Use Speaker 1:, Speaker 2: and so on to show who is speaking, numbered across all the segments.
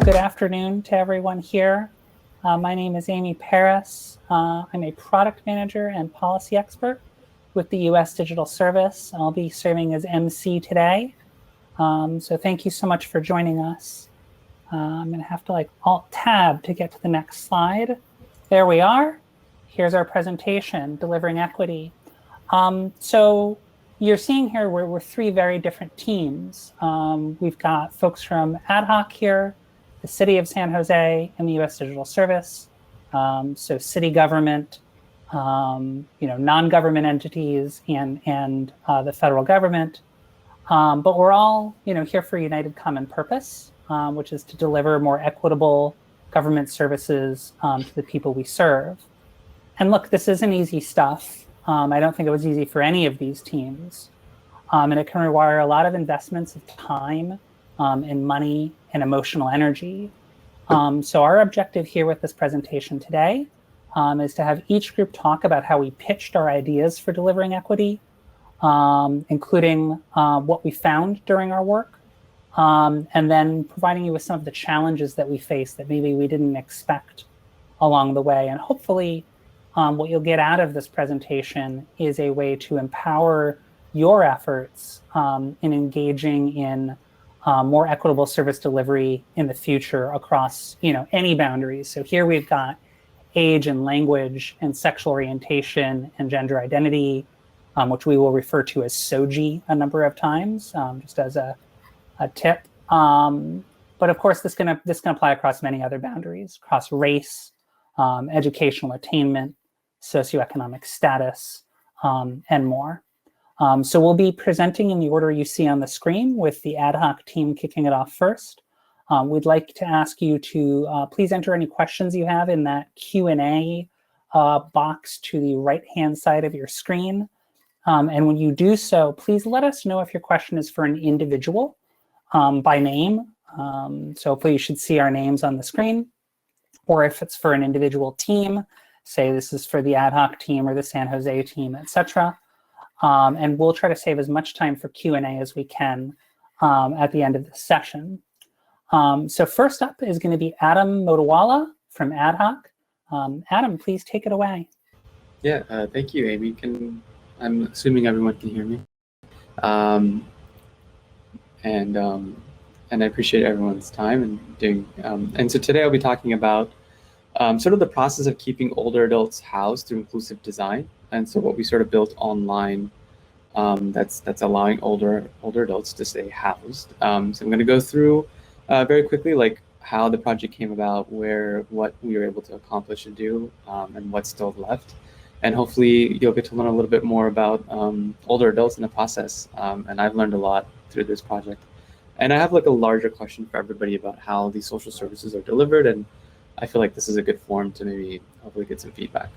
Speaker 1: Good afternoon to everyone here. My name is Amy Paris. I'm a product manager and policy expert with the U.S. Digital Service. I'll be serving as MC today. So thank you so much for joining us. I'm going to have to Alt-Tab to get to the next slide. There we are. Here's our presentation, Delivering Equity. So you're seeing here we're three very different teams. We've got folks from Ad Hoc here, the City of San Jose, and the U.S. Digital Service. So city government, non-government entities, and the federal government. But we're all here for a united common purpose, which is to deliver more equitable government services to the people we serve. And look, this isn't easy stuff. I don't think it was easy for any of these teams. And it can require a lot of investments of time and money and emotional energy. So our objective here with this presentation today is to have each group talk about how we pitched our ideas for delivering equity, including what we found during our work, and then providing you with some of the challenges that we face that maybe we didn't expect along the way. And hopefully what you'll get out of this presentation is a way to empower your efforts in engaging in more equitable service delivery in the future across any boundaries. So here we've got age and language and sexual orientation and gender identity, which we will refer to as SOGI a number of times, just as a tip. But of course, this can apply across many other boundaries, across race, educational attainment, socioeconomic status, and more. So we'll be presenting in the order you see on the screen, with the Ad Hoc team kicking it off first. We'd like to ask you to please enter any questions you have in that Q&A box to the right-hand side of your screen. And when you do so, please let us know if your question is for an individual by name. So hopefully you should see our names on the screen. Or if it's for an individual team, say this is for the Ad Hoc team or the San Jose team, etc. And we'll try to save as much time for Q&A as we can at the end of the session. So first up is going to be Adam Motawala from Ad Hoc. Adam, please take it away.
Speaker 2: Yeah, thank you, Amy. I'm assuming everyone can hear me. And I appreciate everyone's time and doing. And so today I'll be talking about sort of the process of keeping older adults housed through inclusive design. And so what we sort of built online that's allowing older adults to stay housed. So I'm going to go through very quickly how the project came about, what we were able to accomplish and do, and what's still left. And hopefully you'll get to learn a little bit more about older adults in the process. And I've learned a lot through this project. And I have a larger question for everybody about how these social services are delivered. And I feel like this is a good forum to maybe hopefully get some feedback.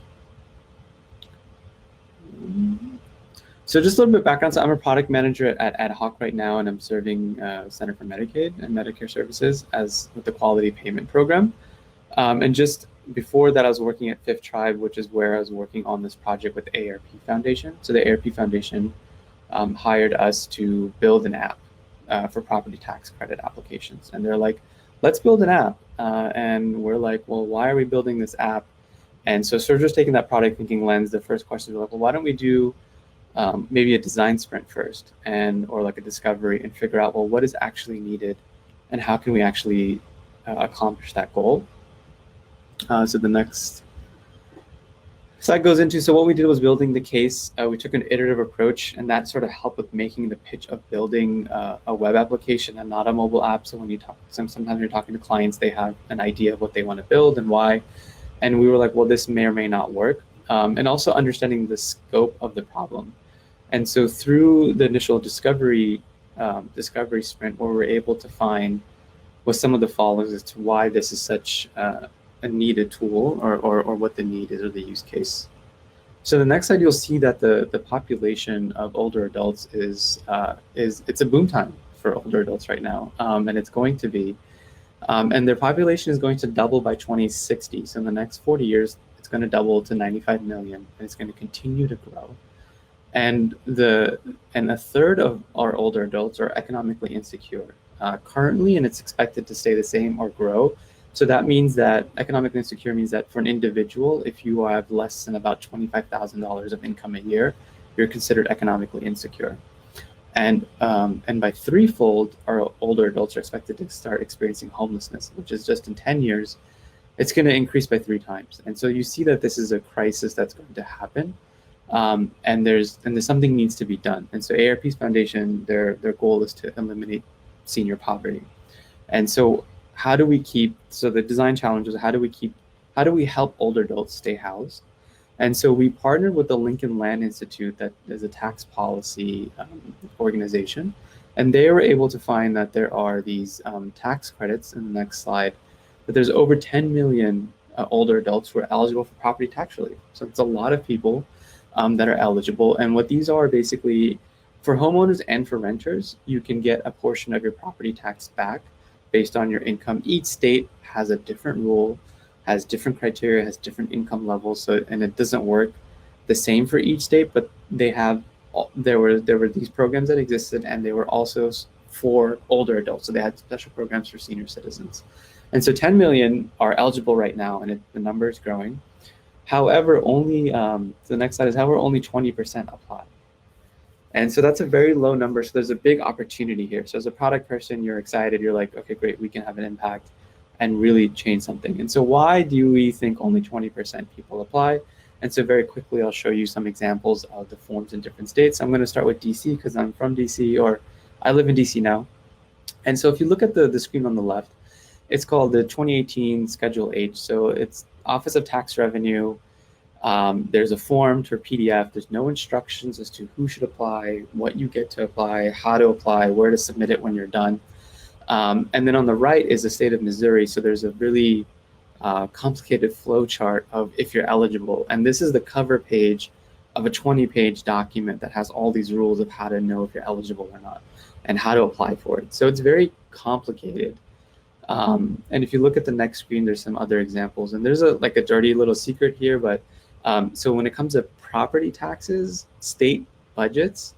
Speaker 2: So just a little bit of background. So I'm a product manager at Ad Hoc right now, and I'm serving Center for Medicaid and Medicare Services with the Quality Payment Program. And just before that, I was working at Fifth Tribe, which is where I was working on this project with the ARP Foundation. So the ARP Foundation hired us to build an app for property tax credit applications. And they're like, let's build an app. And we're like, well, why are we building this app? And so sort of just taking that product thinking lens, the first question is well, why don't we do maybe a design sprint first or a discovery and figure out, well, what is actually needed and how can we actually accomplish that goal? So the next slide goes into, so what we did was building the case. We took an iterative approach, and that sort of helped with making the pitch of building a web application and not a mobile app. So when you talk, sometimes you're talking to clients, they have an idea of what they want to build and why. And we were like, well, this may or may not work. And also understanding the scope of the problem. And so through the initial discovery sprint, what we were able to find was some of the follows as to why this is such a needed tool or what the need is or the use case. So the next slide, you'll see that the population of older adults it's a boom time for older adults right now. And it's going to be. And their population is going to double by 2060. So in the next 40 years, it's going to double to 95 million, and it's going to continue to grow. And a third of our older adults are economically insecure. currently, and it's expected to stay the same or grow. So that means that economically insecure means that for an individual, if you have less than about $25,000 of income a year, you're considered economically insecure. And by threefold, our older adults are expected to start experiencing homelessness, which is just in 10 years, it's going to increase by 3 times. And so you see that this is a crisis that's going to happen. And there's something needs to be done. And so AARP's foundation, their goal is to eliminate senior poverty. And so the design challenge is how do we help older adults stay housed? And so we partnered with the Lincoln Land Institute, that is a tax policy organization. And they were able to find that there are these tax credits in the next slide, that there's over 10 million older adults who are eligible for property tax relief. So it's a lot of people that are eligible. And what these are basically, for homeowners and for renters, you can get a portion of your property tax back based on your income. Each state has a different rule, has different criteria, has different income levels. So, and it doesn't work the same for each state, but there were these programs that existed, and they were also for older adults. So they had special programs for senior citizens. And so 10 million are eligible right now, and the number is growing. However, the next slide is however only 20% apply. And so that's a very low number. So there's a big opportunity here. So as a product person, you're excited. You're like, okay, great, we can have an impact and really change something. And so why do we think only 20% people apply? And so very quickly, I'll show you some examples of the forms in different states. I'm going to start with DC because I'm from DC, or I live in DC now. And so if you look at the screen on the left, it's called the 2018 Schedule H. So it's Office of Tax Revenue. There's a form to a PDF. There's no instructions as to who should apply, what you get to apply, how to apply, where to submit it when you're done. And then on the right is the state of Missouri. So there's a really complicated flow chart of if you're eligible. And this is the cover page of a 20-page document that has all these rules of how to know if you're eligible or not and how to apply for it. So it's very complicated. And if you look at the next screen, there's some other examples. And there's a dirty little secret here, but so when it comes to property taxes, state budgets,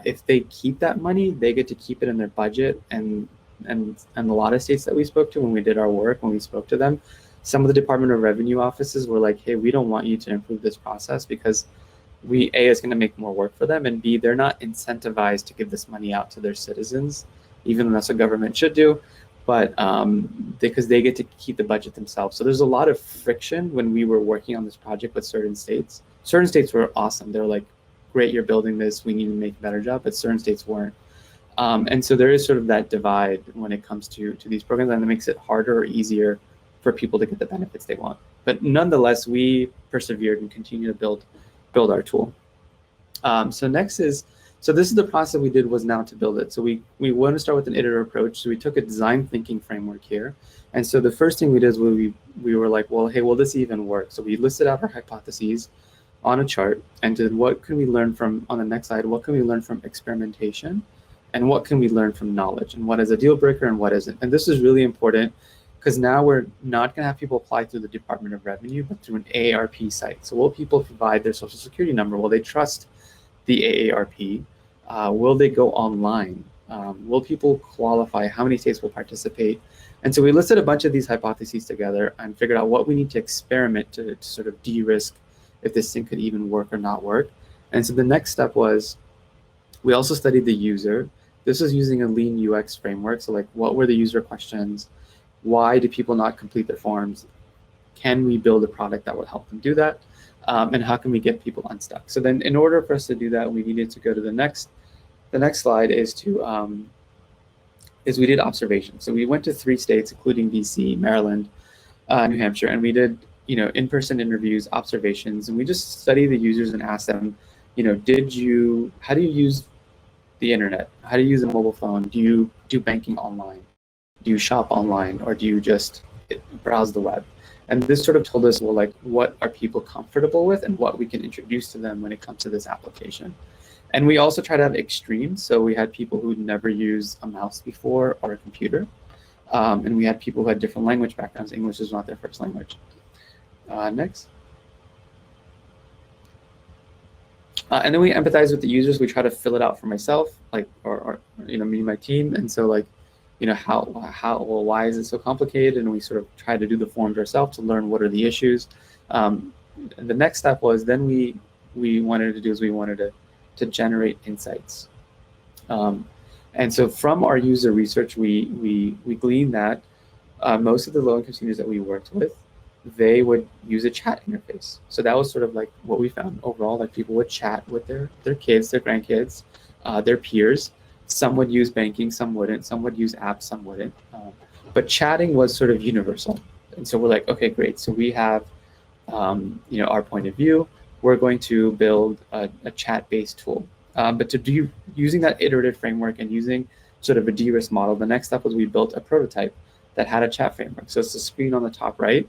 Speaker 2: if they keep that money, they get to keep it in their budget. And a lot of states that we spoke to when we did our work, when we spoke to them, some of the Department of Revenue offices were like, hey, we don't want you to improve this process because A, is going to make more work for them, and B, they're not incentivized to give this money out to their citizens, even though that's what government should do, but because they get to keep the budget themselves. So there's a lot of friction when we were working on this project with certain states. Certain states were awesome. They were like, great, you're building this, we need to make a better job, but certain states weren't. And so there is sort of that divide when it comes to these programs, and it makes it harder or easier for people to get the benefits they want. But nonetheless, we persevered and continue to build our tool. So next is, so this is the process we did, was now to build it. So we want to start with an iterative approach. So we took a design thinking framework here. And so the first thing we did is we were like, well, hey, will this even work? So we listed out our hypotheses on a chart, and what can we learn from, on the next slide, what can we learn from experimentation? And what can we learn from knowledge? And what is a deal breaker and what isn't? And this is really important because now we're not going to have people apply through the Department of Revenue, but through an AARP site. So will people provide their social security number? Will they trust the AARP? Will they go online? Will people qualify? How many states will participate? And so we listed a bunch of these hypotheses together and figured out what we need to experiment to sort of de-risk if this thing could even work or not work. And so the next step was, we also studied the user. This is using a lean UX framework. So like, what were the user questions? Why do people not complete their forms? Can we build a product that would help them do that? And how can we get people unstuck? So then in order for us to do that, we needed to go to the next slide is we did observations. So we went to 3 states, including DC, Maryland, New Hampshire, and we did, in-person interviews, observations, and we just studied the users and asked them, how do you use the internet? How do you use a mobile phone? Do you do banking online? Do you shop online, or do you just browse the web? And this sort of told us, well, like, what are people comfortable with and what we can introduce to them when it comes to this application. And we also try to have extremes. So we had people who'd never used a mouse before or a computer. And we had people who had different language backgrounds. English is not their first language. Next. And then we empathize with the users. We try to fill it out for myself, like, or me and my team. And so like, why is it so complicated? And we sort of try to do the forms ourselves to learn what are the issues. And the next step was then we wanted to generate insights. And so from our user research, we gleaned that most of the low-income seniors that we worked with, they would use a chat interface. So that was sort of like what we found overall, like people would chat with their kids, their grandkids, their peers. Some would use banking, some wouldn't. Some would use apps, some wouldn't. But chatting was sort of universal. And so we're like, okay, great. So we have our point of view. We're going to build a chat-based tool. But to do using that iterative framework and using sort of a de-risk model, the next step was we built a prototype that had a chat framework. So it's the screen on the top right.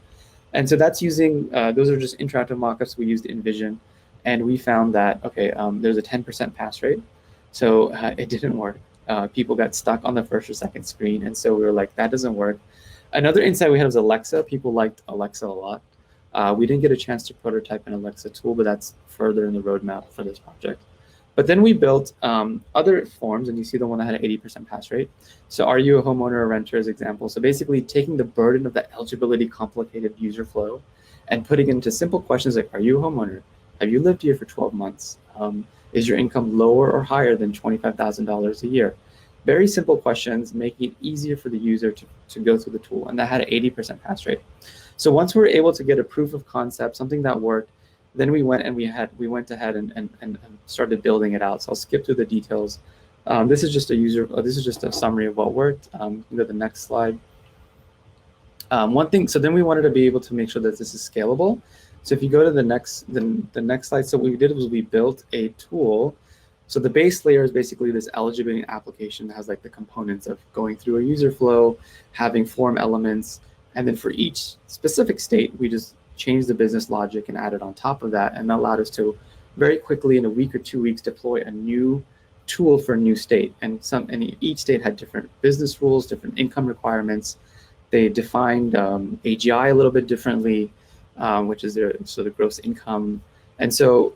Speaker 2: And so that's using, those are just interactive mockups we used in Vision. And we found that, okay, there's a 10% pass rate. So it didn't work. People got stuck on the first or second screen. And so we were like, that doesn't work. Another insight we had was Alexa. People liked Alexa a lot. We didn't get a chance to prototype an Alexa tool, but that's further in the roadmap for this project. But then we built other forms, and you see the one that had an 80% pass rate. So are you a homeowner or renter as example? So basically taking the burden of the eligibility complicated user flow and putting it into simple questions like, are you a homeowner? Have you lived here for 12 months? Is your income lower or higher than $25,000 a year? Very simple questions, making it easier for the user to go through the tool. And that had an 80% pass rate. So once we were able to get a proof of concept, something that worked, then we went ahead and started building it out. So I'll skip through the details. This is just a summary of what worked. Go to the next slide. So then we wanted to be able to make sure that this is scalable. So if you go to the next slide, so what we did was we built a tool. So the base layer is basically this eligibility application that has like the components of going through a user flow, having form elements, and then for each specific state, we just changed the business logic and added on top of that, and that allowed us to very quickly in a week or 2 weeks deploy a new tool for a new state. And each state had different business rules, different income requirements. They defined AGI a little bit differently, which is their sort of gross income. And so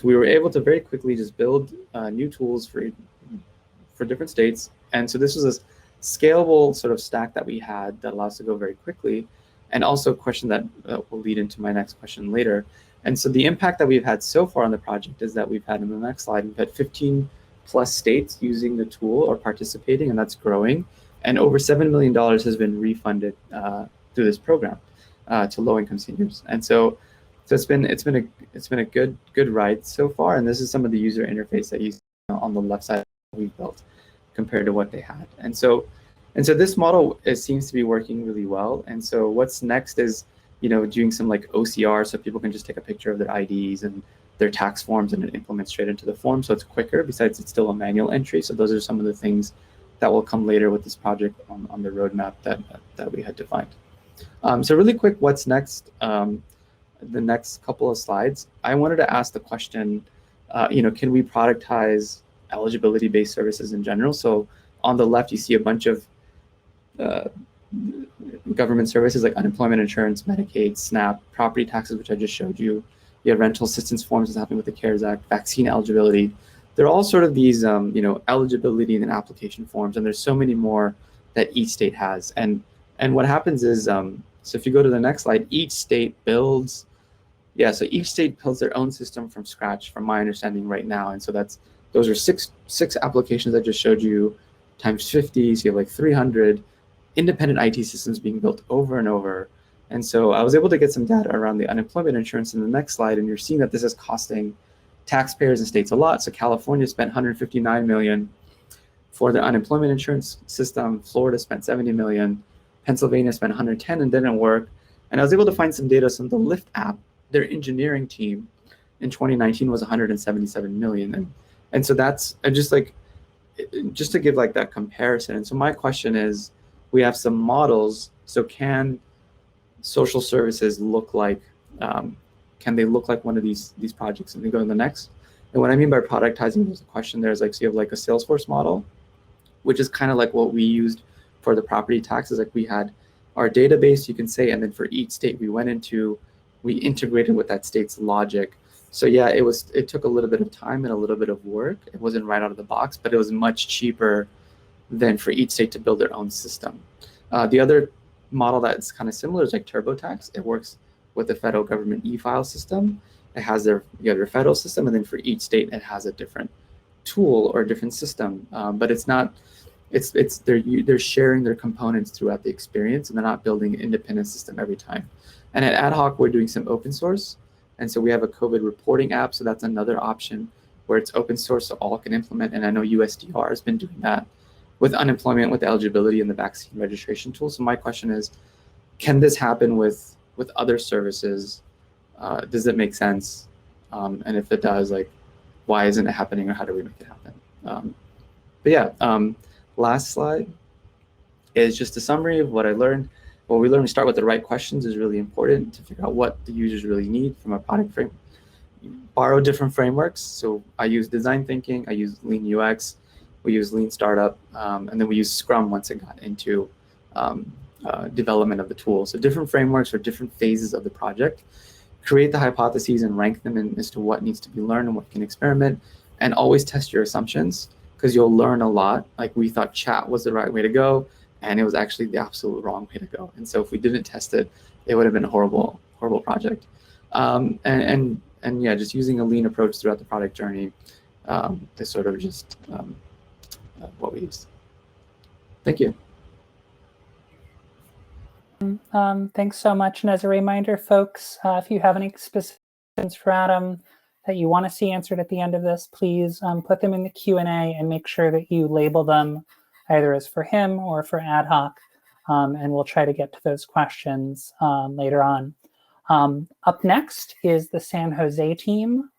Speaker 2: we were able to very quickly just build new tools for different states. And so this was a scalable sort of stack that we had that allows us to go very quickly. And also a question that will lead into my next question later. And so the impact that we've had so far on the project is that we've had, in the next slide, we've had 15 plus states using the tool or participating, and that's growing. And over $7 million has been refunded through this program to low-income seniors. And so it's been a good ride so far. And this is some of the user interface that you see on the left side that we've built compared to what they had. And so this model seems to be working really well. And so what's next is, doing some like OCR so people can just take a picture of their IDs and their tax forms and it implements straight into the form. So it's quicker, besides it's still a manual entry. So those are some of the things that will come later with this project on the roadmap that we had defined. So really quick, what's next? The next couple of slides, I wanted to ask the question, can we productize eligibility-based services in general? So on the left, you see a bunch of government services like unemployment insurance, Medicaid, SNAP, property taxes, which I just showed you. You have rental assistance forms that's happening with the CARES Act, vaccine eligibility. They're all sort of these, eligibility and application forms, and there's so many more that each state has. And what happens is, so if you go to the next slide, each state builds their own system from scratch, from my understanding right now. And so those are six applications I just showed you times 50, so you have like 300 independent IT systems being built over and over. And so I was able to get some data around the unemployment insurance in the next slide, and you're seeing that this is costing taxpayers and states a lot. So California spent $159 million for the unemployment insurance system. Florida spent $70 million. Pennsylvania spent $110 and didn't work. And I was able to find some data. So the Lyft app, their engineering team in 2019 was $177 million. And so that's just to give like that comparison. And so my question is, we have some models. So can social services look like, can they look like one of these projects? And we go to the next. And what I mean by productizing, there's a question there is like, so you have like a Salesforce model, which is kind of like what we used for the property taxes. Like we had our database, you can say, and then for each state we integrated with that state's logic. So yeah, it took a little bit of time and a little bit of work. It wasn't right out of the box, but it was much cheaper than for each state to build their own system. The other model that's kind of similar is like TurboTax. It works with the federal government e-file system. It has their federal system, and then for each state, it has a different tool or a different system. But it's not. They're sharing their components throughout the experience, and they're not building an independent system every time. And at Ad Hoc, we're doing some open source, and so we have a COVID reporting app. So that's another option where it's open source, so all can implement. And I know USDR has been doing that with unemployment, with eligibility, and the vaccine registration tool. So my question is, can this happen with other services? Does it make sense? And if it does, like, why isn't it happening, or how do we make it happen? But yeah, last slide is just a summary of what I learned. What we learned, we start with the right questions is really important to figure out what the users really need from a product frame. Borrow different frameworks. So I use design thinking, I use Lean UX, we use Lean Startup, and then we use Scrum once it got into development of the tool. So different frameworks for different phases of the project. Create the hypotheses and rank them as to what needs to be learned and what can experiment, and always test your assumptions, because you'll learn a lot. Like, we thought chat was the right way to go, and it was actually the absolute wrong way to go. And so if we didn't test it, it would have been a horrible project. And yeah, just using a lean approach throughout the product journey is sort of just what we use. Thank you.
Speaker 1: Thanks so much. And as a reminder, folks, if you have any specific questions for Adam that you want to see answered at the end of this, please put them in the Q&A and make sure that you label them either as for him or for Ad Hoc, and we'll try to get to those questions later on. Up next is the San Jose team.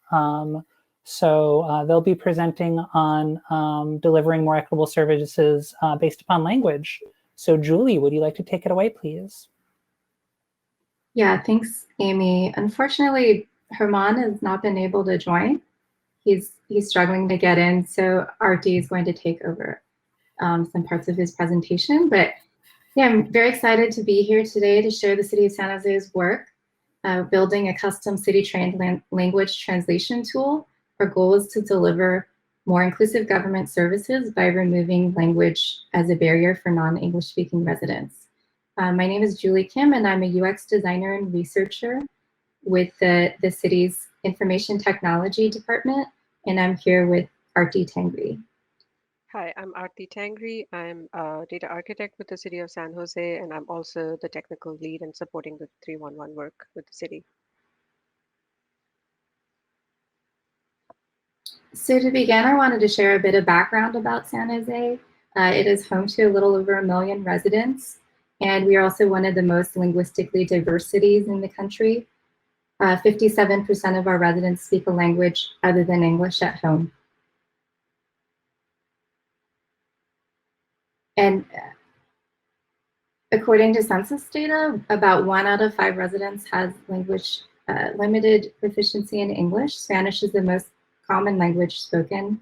Speaker 1: So they'll be presenting on delivering more equitable services based upon language. So Julie, would you like to take it away, please?
Speaker 3: Yeah, thanks, Amy. Unfortunately, Herman has not been able to join. He's struggling to get in, so Arti is going to take over some parts of his presentation. But yeah, I'm very excited to be here today to share the City of San Jose's work building a custom city-trained language translation tool. Our goal is to deliver more inclusive government services by removing language as a barrier for non-English speaking residents. My name is Julie Kim, and I'm a UX designer and researcher with the city's Information Technology Department, and I'm here with Arti Tangri.
Speaker 4: Hi, I'm Arti Tangri. I'm a data architect with the City of San Jose, and I'm also the technical lead in supporting the 311 work with the city.
Speaker 3: So to begin, I wanted to share a bit of background about San Jose. It is home to a little over 1 million residents, and we are also one of the most linguistically diverse cities in the country. 57% of our residents speak a language other than English at home. And according to census data, about 1 out of 5 residents has language limited proficiency in English. Spanish is the most common language spoken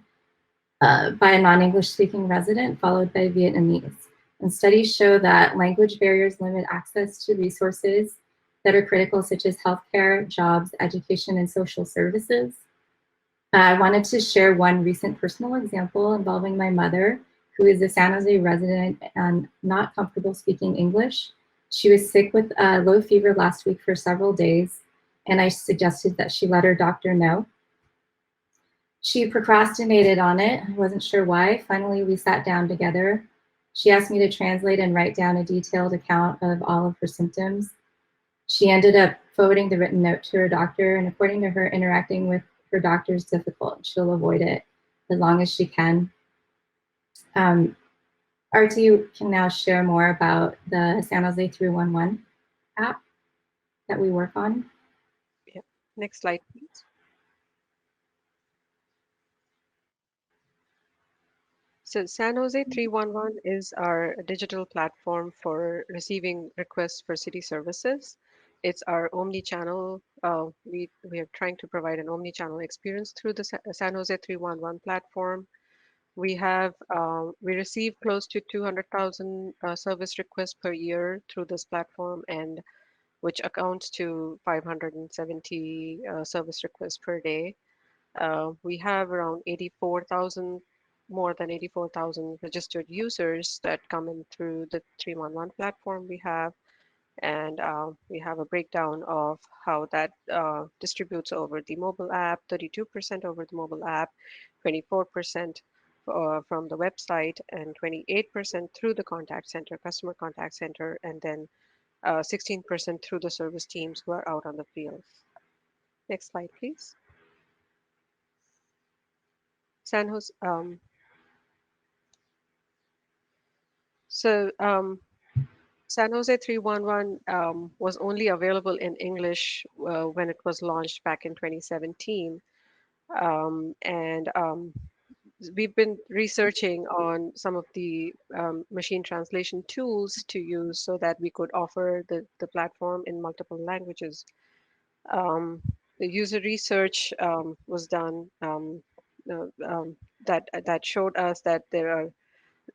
Speaker 3: by a non-English speaking resident, followed by Vietnamese. And studies show that language barriers limit access to resources that are critical, such as healthcare, jobs, education, and social services. I wanted to share one recent personal example involving my mother, who is a San Jose resident and not comfortable speaking English. She was sick with a low fever last week for several days, and I suggested that she let her doctor know. She procrastinated on it. I wasn't sure why. Finally, we sat down together. She asked me to translate and write down a detailed account of all of her symptoms. She ended up forwarding the written note to her doctor, and according to her, interacting with her doctor is difficult. She'll avoid it as long as she can. Arti can now share more about the San Jose 311 app that we work on.
Speaker 4: Yeah. Next slide, please. So San Jose 311 is our digital platform for receiving requests for city services. It's our omni-channel. We are trying to provide an omni-channel experience through the San Jose 311 platform. We receive close to 200,000 service requests per year through this platform, and which accounts to 570 service requests per day. We have around 84,000 more than 84,000 registered users that come in through the 311 platform we have. And we have a breakdown of how that distributes over the mobile app, 32% over the mobile app, 24% from the website, and 28% through the contact center, customer contact center, and then 16% through the service teams who are out on the field. Next slide, please. San Jose. San Jose 311 was only available in English when it was launched back in 2017. We've been researching on some of the machine translation tools to use so that we could offer the platform in multiple languages. The user research was done that showed us that there are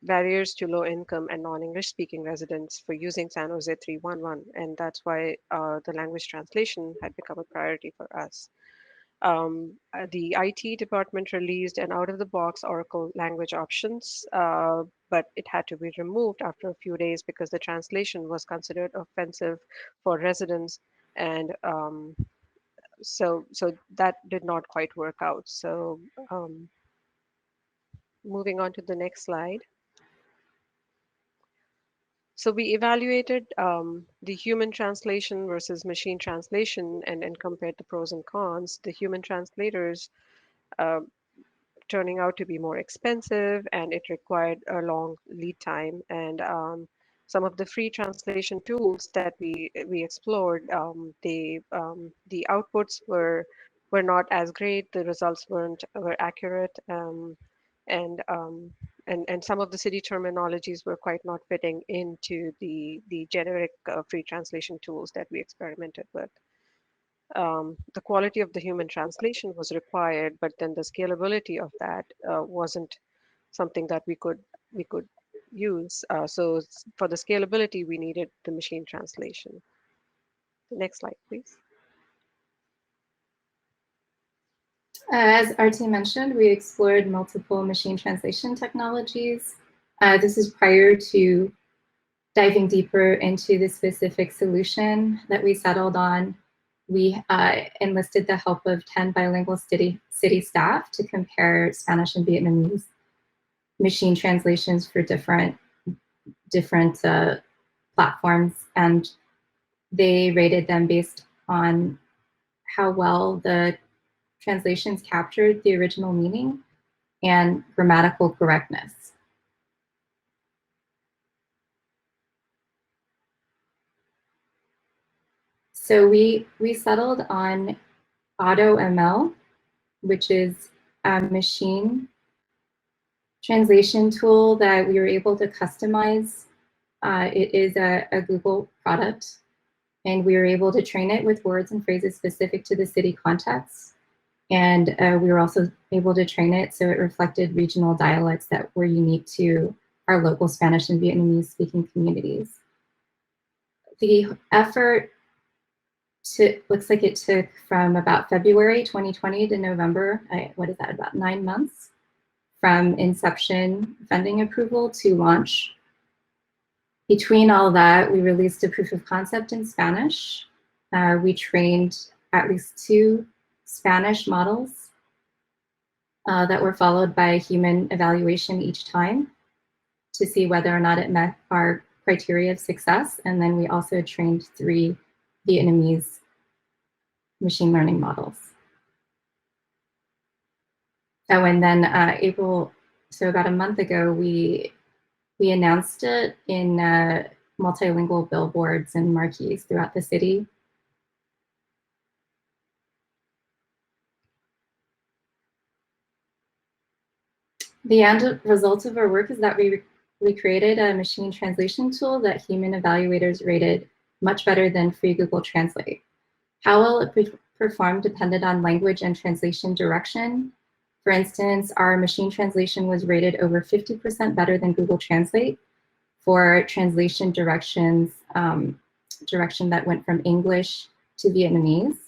Speaker 4: barriers to low income and non-English speaking residents for using San Jose 311, and that's why the language translation had become a priority for us. The IT department released an out-of-the-box Oracle language options, but it had to be removed after a few days because the translation was considered offensive for residents, and so that did not quite work out. So moving on to the next slide. So we evaluated the human translation versus machine translation and compared the pros and cons. The human translators turning out to be more expensive, and it required a long lead time. And some of the free translation tools that we explored, the outputs were not as great. The results were accurate, and some of the city terminologies were quite not fitting into the generic free translation tools that we experimented with. The quality of the human translation was required, but then the scalability of that wasn't something that we could use. So for the scalability, we needed the machine translation. Next slide, please.
Speaker 3: As RT mentioned, we explored multiple machine translation technologies. This is prior to diving deeper into the specific solution that we settled on. We enlisted the help of 10 bilingual city staff to compare Spanish and Vietnamese machine translations for different platforms, and they rated them based on how well the translations captured the original meaning and grammatical correctness. So we settled on AutoML, which is a machine translation tool that we were able to customize. It is a Google product, and we were able to train it with words and phrases specific to the city context. And we were also able to train it so it reflected regional dialects that were unique to our local Spanish and Vietnamese speaking communities. The effort looks like it took from about February 2020 to November, what is that, about 9 months from inception funding approval to launch. Between all that, we released a proof of concept in Spanish. We trained at least 2 Spanish models that were followed by a human evaluation each time to see whether or not it met our criteria of success. And then we also trained 3 Vietnamese machine learning models. Oh, and then April, so about a month ago, we announced it in multilingual billboards and marquees throughout the city. The end result of our work is that we created a machine translation tool that human evaluators rated much better than free Google Translate. How well it performed depended on language and translation direction. For instance, our machine translation was rated over 50% better than Google Translate for translation direction that went from English to Vietnamese.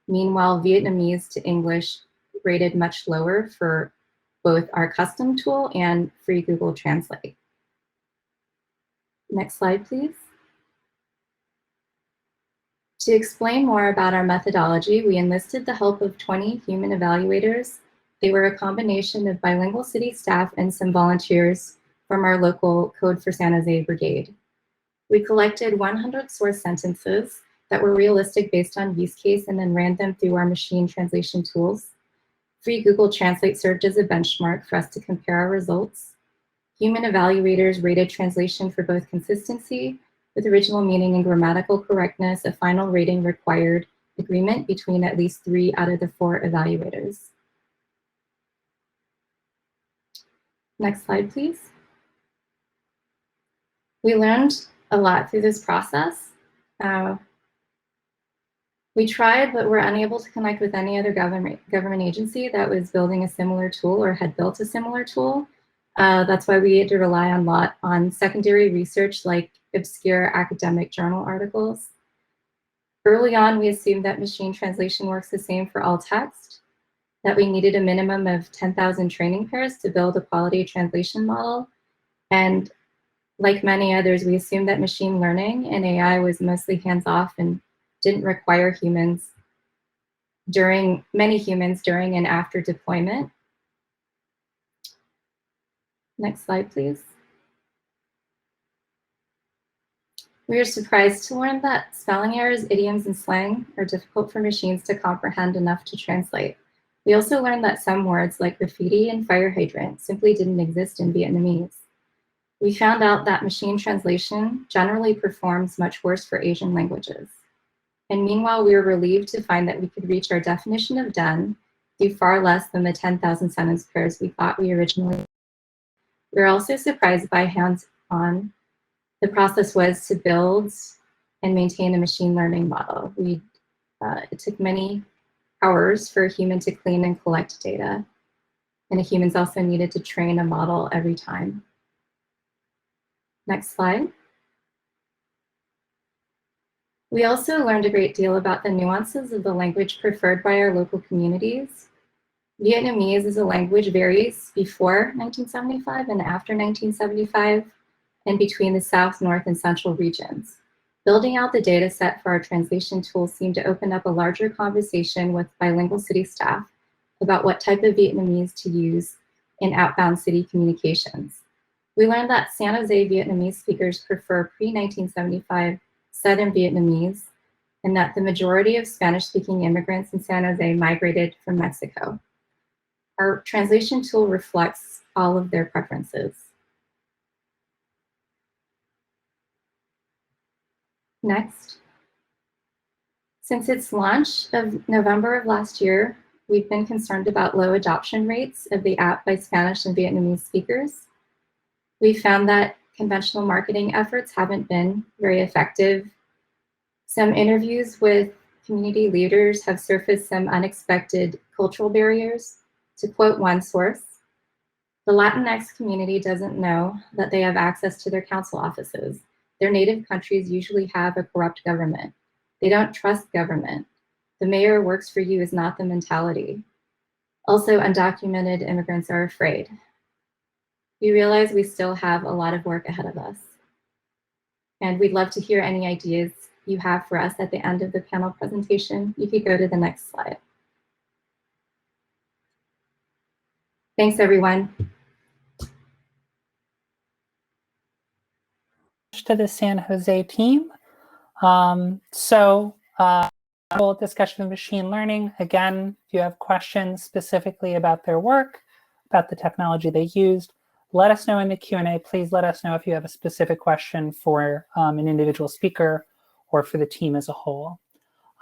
Speaker 3: Meanwhile, Vietnamese to English rated much lower for both our custom tool and free Google Translate. Next slide, please. To explain more about our methodology, we enlisted the help of 20 human evaluators. They were a combination of bilingual city staff and some volunteers from our local Code for San Jose brigade. We collected 100 source sentences that were realistic based on use case and then ran them through our machine translation tools. Free Google Translate served as a benchmark for us to compare our results. Human evaluators rated translation for both consistency with original meaning and grammatical correctness. A final rating required agreement between at least 3 out of the 4 evaluators. Next slide, please. We learned a lot through this process. We tried, but were unable to connect with any other government agency that was building a similar tool or had built a similar tool. That's why we had to rely a lot on secondary research like obscure academic journal articles. Early on, we assumed that machine translation works the same for all text, that we needed a minimum of 10,000 training pairs to build a quality translation model. And like many others, we assumed that machine learning and AI was mostly hands-off and didn't require many humans during and after deployment. Next slide, please. We are surprised to learn that spelling errors, idioms, and slang are difficult for machines to comprehend enough to translate. We also learned that some words like graffiti and fire hydrant simply didn't exist in Vietnamese. We found out that machine translation generally performs much worse for Asian languages. And meanwhile, we were relieved to find that we could reach our definition of done through far less than the 10,000 sentence pairs we thought we originally. We were also surprised by hands-on the process was to build and maintain a machine learning model. It took many hours for a human to clean and collect data, and the humans also needed to train a model every time. Next slide. We also learned a great deal about the nuances of the language preferred by our local communities. Vietnamese as a language varies before 1975 and after 1975, and between the South, North, and Central regions. Building out the data set for our translation tools seemed to open up a larger conversation with bilingual city staff about what type of Vietnamese to use in outbound city communications. We learned that San Jose Vietnamese speakers prefer pre-1975 Southern Vietnamese, and that the majority of Spanish-speaking immigrants in San Jose migrated from Mexico. Our translation tool reflects all of their preferences. Next. Since its launch of November of last year, we've been concerned about low adoption rates of the app by Spanish and Vietnamese speakers. We found that conventional marketing efforts haven't been very effective. Some interviews with community leaders have surfaced some unexpected cultural barriers. To quote one source, the Latinx community doesn't know that they have access to their council offices. Their native countries usually have a corrupt government. They don't trust government. The mayor works for you is not the mentality. Also, undocumented immigrants are afraid. We realize we still have a lot of work ahead of us. And we'd love to hear any ideas you have for us at the end of the panel presentation. You could go to the next slide. Thanks, everyone.
Speaker 1: To the San Jose team. Discussion of machine learning. Again, if you have questions specifically about their work, about the technology they used, let us know in the Q&A. Please let us know if you have a specific question for an individual speaker or for the team as a whole.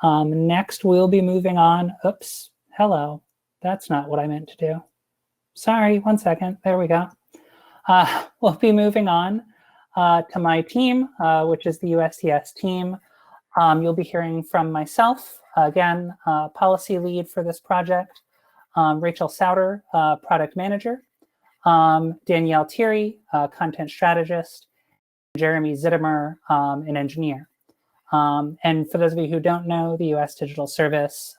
Speaker 1: Next, we'll be moving on. Oops, hello. That's not what I meant to do. Sorry, 1 second. There we go. We'll be moving on to my team, which is the USCS team. You'll be hearing from myself, again, policy lead for this project, Rachel Souter, product manager, Danielle Thierry, content strategist, Jeremy Zittimer, an engineer. And for those of you who don't know, the US Digital Service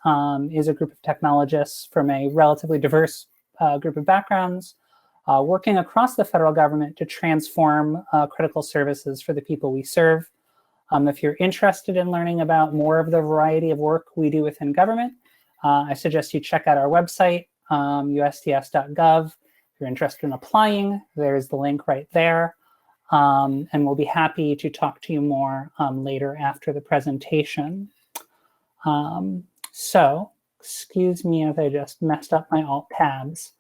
Speaker 1: is a group of technologists from a relatively diverse group of backgrounds working across the federal government to transform critical services for the people we serve. If you're interested in learning about more of the variety of work we do within government, I suggest you check out our website, usds.gov. If you're interested in applying, there's the link right there. And we'll be happy to talk to you more later after the presentation. So, excuse me if I just messed up my alt tabs.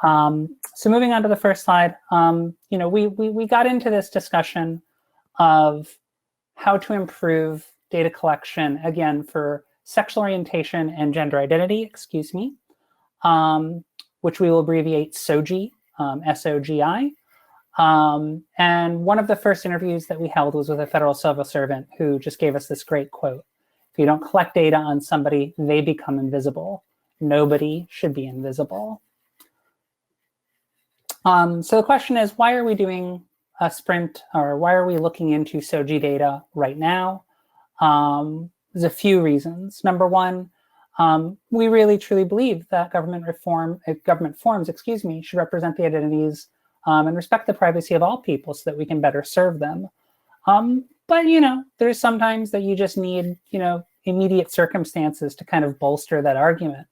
Speaker 1: So moving on to the first slide, we got into this discussion of how to improve data collection, again, for sexual orientation and gender identity, which we will abbreviate SOGI, S-O-G-I. And one of the first interviews that we held was with a federal civil servant who just gave us this great quote. If you don't collect data on somebody, they become invisible. Nobody should be invisible. So the question is, why are we doing a sprint, or why are we looking into SOGI data right now? There's a few reasons. Number one, we really truly believe that government forms, should represent the identities and respect the privacy of all people so that we can better serve them. But, there's sometimes that you just need, immediate circumstances to kind of bolster that argument.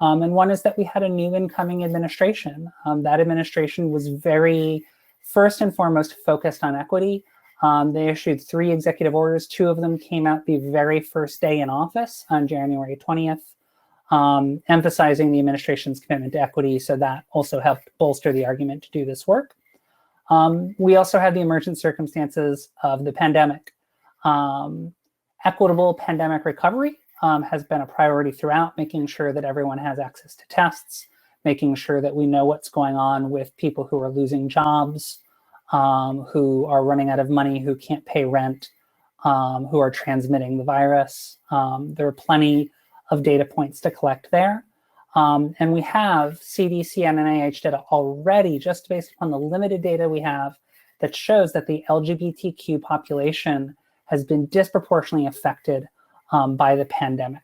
Speaker 1: And one is that we had a new incoming administration. That administration was very, first and foremost, focused on equity. They issued 3 executive orders. 2 of them came out the very first day in office on January 20th, emphasizing the administration's commitment to equity. So that also helped bolster the argument to do this work. We also had the emergent circumstances of the pandemic. Equitable pandemic recovery has been a priority throughout, making sure that everyone has access to tests, making sure that we know what's going on with people who are losing jobs, who are running out of money, who can't pay rent, who are transmitting the virus. There are plenty of data points to collect there. And we have CDC and NIH data already, just based on the limited data we have, that shows that the LGBTQ population has been disproportionately affected by the pandemic.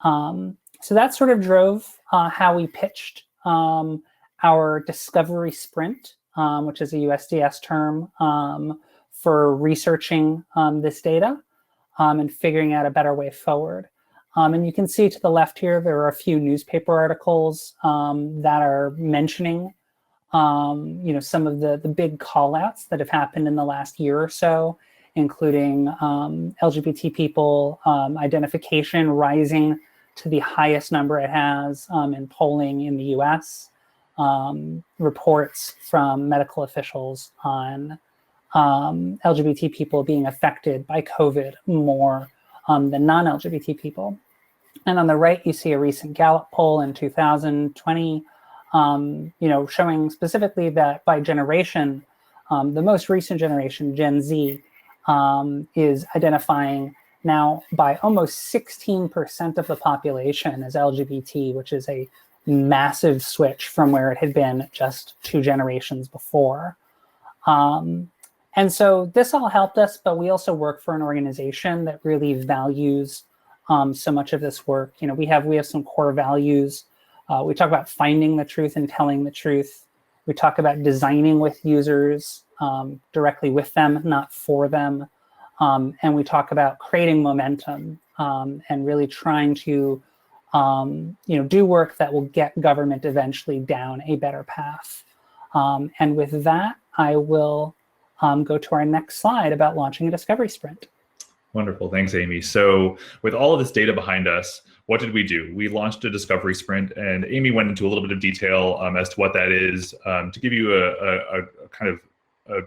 Speaker 1: So that sort of drove how we pitched our discovery sprint, which is a USDS term for researching this data and figuring out a better way forward. And you can see to the left here, there are a few newspaper articles that are mentioning some of the big call-outs that have happened in the last year or so, including LGBT people identification rising to the highest number it has in polling in the US, reports from medical officials on LGBT people being affected by COVID more than non-LGBT people. And on the right, you see a recent Gallup poll in 2020, showing specifically that by generation, the most recent generation, Gen Z, is identifying now by almost 16% of the population as LGBT, which is a massive switch from where it had been just 2 generations before. And so this all helped us, but we also work for an organization that really values so much of this work. We have some core values. We talk about finding the truth and telling the truth. We talk about designing with users, directly with them, not for them. And we talk about creating momentum and really trying to do work that will get government eventually down a better path. And with that, I will go to our next slide about launching a discovery sprint.
Speaker 5: Wonderful. Thanks, Amy. So with all of this data behind us, what did we do? We launched a discovery sprint, and Amy went into a little bit of detail as to what that is. To give you a kind of a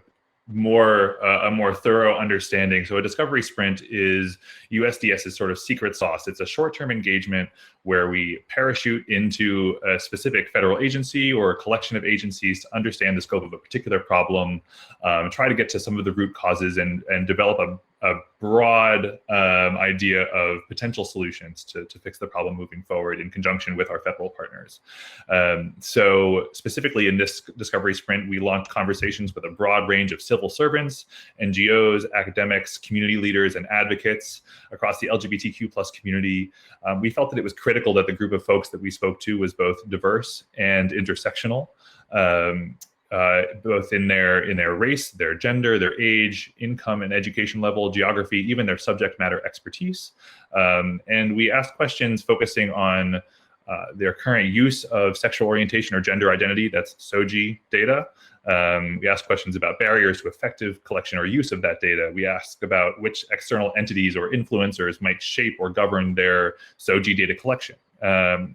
Speaker 5: more thorough understanding. So a discovery sprint is USDS's sort of secret sauce. It's a short-term engagement where we parachute into a specific federal agency or a collection of agencies to understand the scope of a particular problem, try to get to some of the root causes and develop a broad idea of potential solutions to fix the problem moving forward in conjunction with our federal partners. So specifically in this discovery sprint, we launched conversations with a broad range of civil servants, NGOs, academics, community leaders, and advocates across the LGBTQ plus community. We felt that it was critical that the group of folks that we spoke to was both diverse and intersectional. Both in their race, their gender, their age, income and education level, geography, even their subject matter expertise. And we asked questions focusing on their current use of sexual orientation or gender identity, that's SOGI data. We asked questions about barriers to effective collection or use of that data. We asked about which external entities or influencers might shape or govern their SOGI data collection.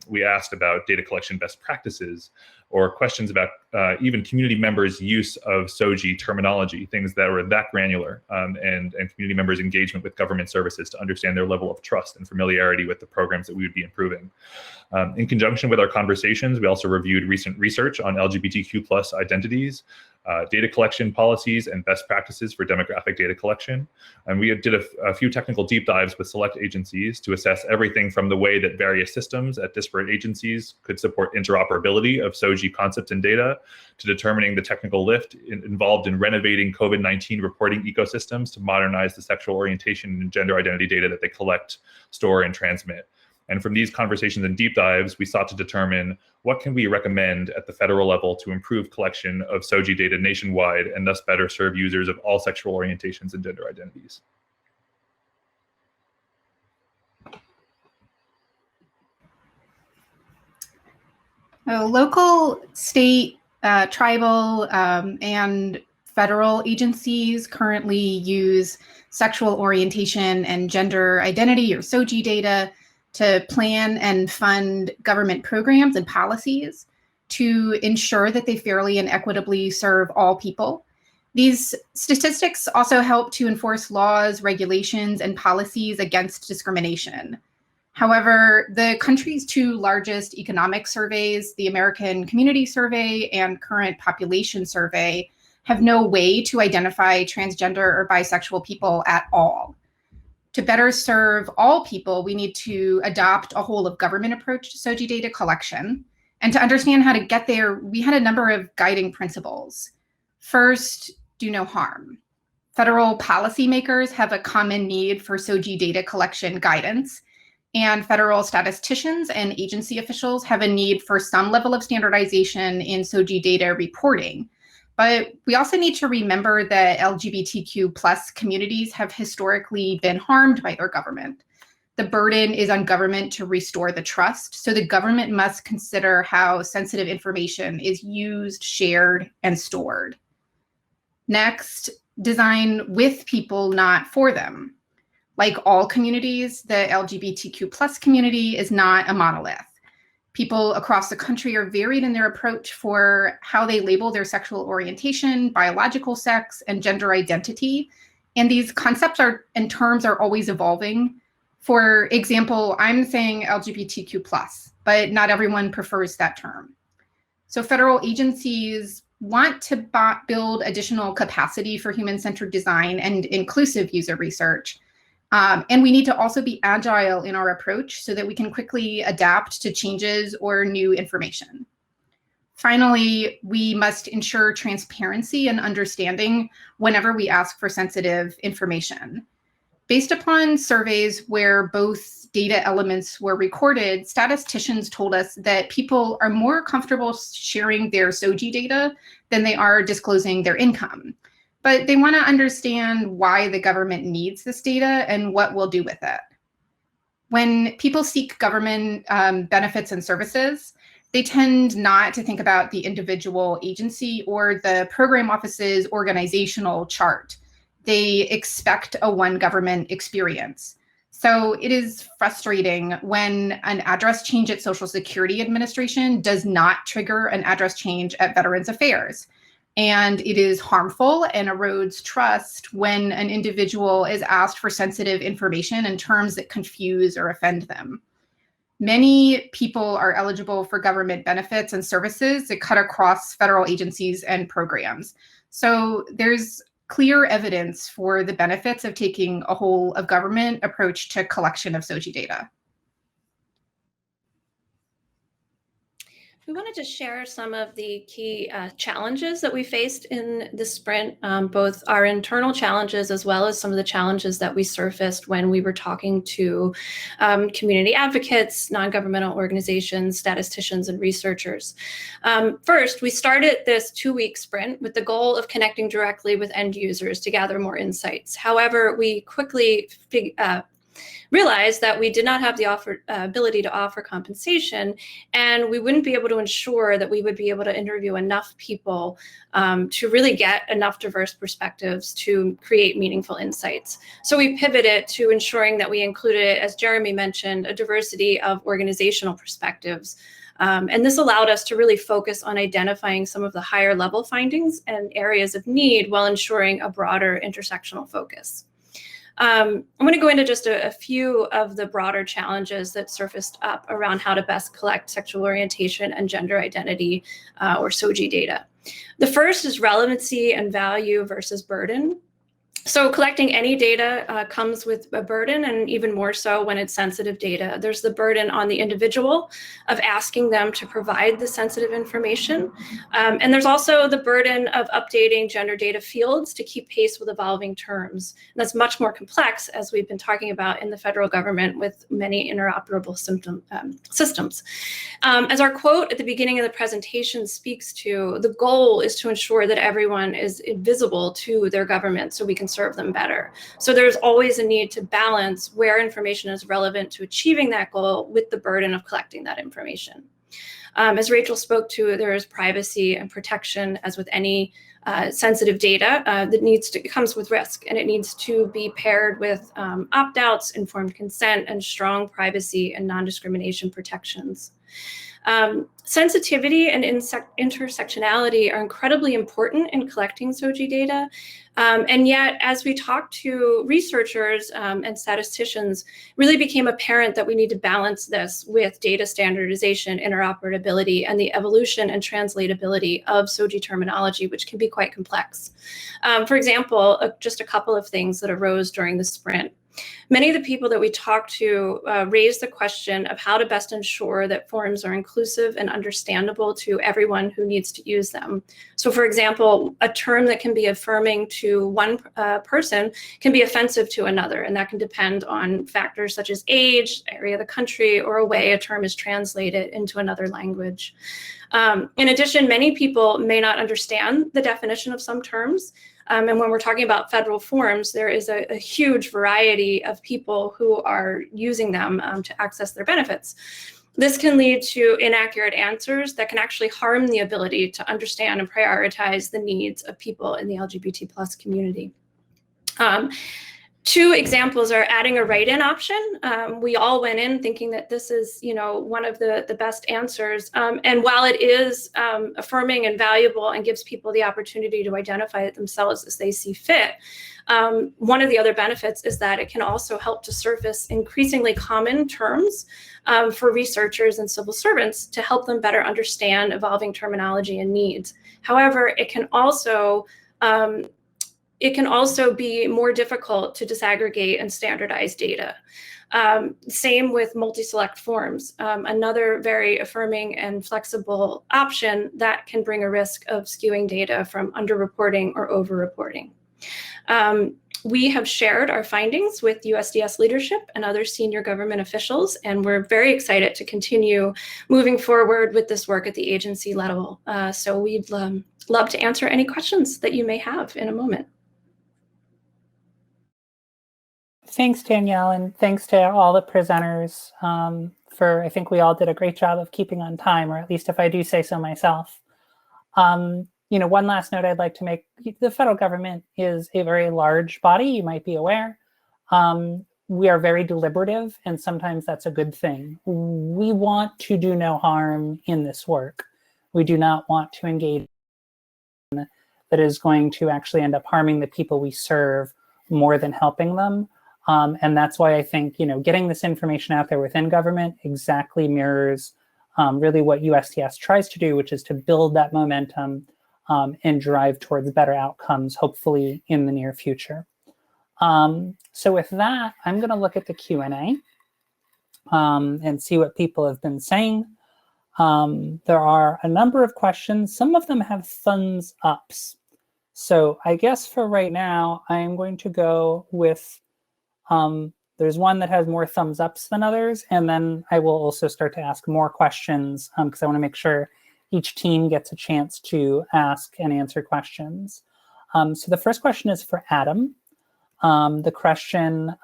Speaker 5: We asked about data collection best practices, or questions about even community members' use of SOGI terminology, things that were that granular, and community members' engagement with government services to understand their level of trust and familiarity with the programs that we would be improving. In conjunction with our conversations, we also reviewed recent research on LGBTQ plus identities, data collection policies, and best practices for demographic data collection. And we did a few technical deep dives with select agencies to assess everything from the way that various systems at disparate agencies could support interoperability of SOGI concepts and data, to determining the technical lift involved in renovating COVID-19 reporting ecosystems to modernize the sexual orientation and gender identity data that they collect, store, and transmit. And from these conversations and deep dives, we sought to determine what can we recommend at the federal level to improve collection of SOGI data nationwide and thus better serve users of all sexual orientations and gender identities.
Speaker 6: Local, state, tribal, and federal agencies currently use sexual orientation and gender identity, or SOGI data, to plan and fund government programs and policies to ensure that they fairly and equitably serve all people. These statistics also help to enforce laws, regulations, and policies against discrimination. However, the country's two largest economic surveys, the American Community Survey and Current Population Survey, have no way to identify transgender or bisexual people at all. To better serve all people, we need to adopt a whole of government approach to SOGI data collection. And to understand how to get there, we had a number of guiding principles. First, do no harm. Federal policymakers have a common need for SOGI data collection guidance, and federal statisticians and agency officials have a need for some level of standardization in SOGI data reporting. But we also need to remember that LGBTQ plus communities have historically been harmed by their government. The burden is on government to restore the trust, so the government must consider how sensitive information is used, shared, and stored. Next, design with people, not for them. Like all communities, the LGBTQ plus community is not a monolith. People across the country are varied in their approach for how they label their sexual orientation, biological sex, and gender identity. And these concepts and terms are always evolving. For example, I'm saying LGBTQ plus, but not everyone prefers that term. So federal agencies want to build additional capacity for human-centered design and inclusive user research. And we need to also be agile in our approach so that we can quickly adapt to changes or new information. Finally, we must ensure transparency and understanding whenever we ask for sensitive information. Based upon surveys where both data elements were recorded, statisticians told us that people are more comfortable sharing their SOGI data than they are disclosing their income. But they want to understand why the government needs this data and what we'll do with it. When people seek government benefits and services, they tend not to think about the individual agency or the program office's organizational chart. They expect a one government experience. So it is frustrating when an address change at Social Security Administration does not trigger an address change at Veterans Affairs. And it is harmful and erodes trust when an individual is asked for sensitive information in terms that confuse or offend them. Many people are eligible for government benefits and services that cut across federal agencies and programs. So there's clear evidence for the benefits of taking a whole of government approach to collection of SOGI data.
Speaker 7: We wanted to share some of the key challenges that we faced in the sprint, both our internal challenges as well as some of the challenges that we surfaced when we were talking to community advocates, non-governmental organizations, statisticians, and researchers. First, we started this 2-week sprint with the goal of connecting directly with end users to gather more insights. However, we quickly realized that we did not have the ability to offer compensation, and we wouldn't be able to ensure that we would be able to interview enough people to really get enough diverse perspectives to create meaningful insights. So we pivoted to ensuring that we included, as Jeremy mentioned, a diversity of organizational perspectives. And this allowed us to really focus on identifying some of the higher level findings and areas of need while ensuring a broader intersectional focus. I'm going to go into just a few of the broader challenges that surfaced up around how to best collect sexual orientation and gender identity, or SOGI data. The first is relevancy and value versus burden. So collecting any data comes with a burden, and even more so when it's sensitive data. There's the burden on the individual of asking them to provide the sensitive information. And there's also the burden of updating gender data fields to keep pace with evolving terms. And that's much more complex, as we've been talking about in the federal government with many interoperable systems. As our quote at the beginning of the presentation speaks to, the goal is to ensure that everyone is visible to their government so we can serve them better. So there's always a need to balance where information is relevant to achieving that goal with the burden of collecting that information. As Rachel spoke to, there is privacy and protection, as with any sensitive data, that comes with risk, and it needs to be paired with opt-outs, informed consent, and strong privacy and non-discrimination protections. Sensitivity and intersectionality are incredibly important in collecting SOGI data. And yet, as we talked to researchers and statisticians, really became apparent that we need to balance this with data standardization, interoperability, and the evolution and translatability of SOGI terminology, which can be quite complex. For example, just a couple of things that arose during the sprint. Many of the people that we talked to raised the question of how to best ensure that forms are inclusive and understandable to everyone who needs to use them. So for example, a term that can be affirming to one person can be offensive to another, and that can depend on factors such as age, area of the country, or a way a term is translated into another language. In addition, many people may not understand the definition of some terms. And when we're talking about federal forms, there is a huge variety of people who are using them to access their benefits. This can lead to inaccurate answers that can actually harm the ability to understand and prioritize the needs of people in the LGBT+ community. Two examples are adding a write-in option. We all went in thinking that this is, one of the best answers. And while it is affirming and valuable and gives people the opportunity to identify it themselves as they see fit, one of the other benefits is that it can also help to surface increasingly common terms for researchers and civil servants to help them better understand evolving terminology and needs. However, it can also be more difficult to disaggregate and standardize data. Same with multi-select forms, another very affirming and flexible option that can bring a risk of skewing data from underreporting or overreporting. We have shared our findings with USDS leadership and other senior government officials, and we're very excited to continue moving forward with this work at the agency level. So we'd love to answer any questions that you may have in a moment.
Speaker 1: Thanks, Danielle, and thanks to all the presenters I think we all did a great job of keeping on time, or at least if I do say so myself. One last note I'd like to make, the federal government is a very large body, you might be aware. We are very deliberative, and sometimes that's a good thing. We want to do no harm in this work. We do not want to engage in that is going to actually end up harming the people we serve more than helping them. And that's why I think, getting this information out there within government exactly mirrors really what USDS tries to do, which is to build that momentum and drive towards better outcomes, hopefully in the near future. So with that, I'm going to look at the Q&A and see what people have been saying. There are a number of questions. Some of them have thumbs ups. So I guess for right now, I'm going to go with, there's one that has more thumbs ups than others, and then I will also start to ask more questions because I want to make sure each team gets a chance to ask and answer questions. So the first question is for Adam. The question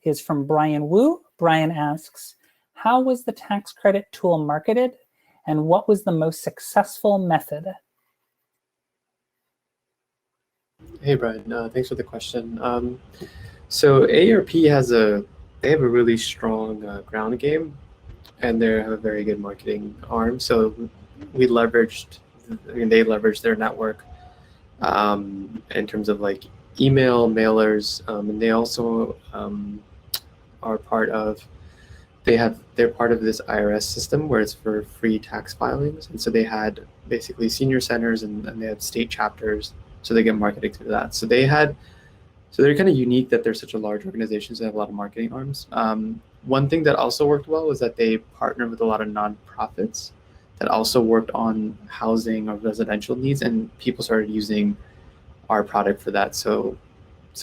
Speaker 1: is from Brian Wu. Brian asks, how was the tax credit tool marketed, and what was the most successful method?
Speaker 8: Hey, Brian. Thanks for the question. So AARP they have a really strong ground game, and they have a very good marketing arm. So they leveraged their network in terms of like email, mailers, and they also are part of. They're part of this IRS system where it's for free tax filings, and so they had basically senior centers and they had state chapters. So they get marketing through that. So they're kind of unique that they're such a large organization. So they have a lot of marketing arms. One thing that also worked well was that they partnered with a lot of nonprofits that also worked on housing or residential needs, and people started using our product for that. So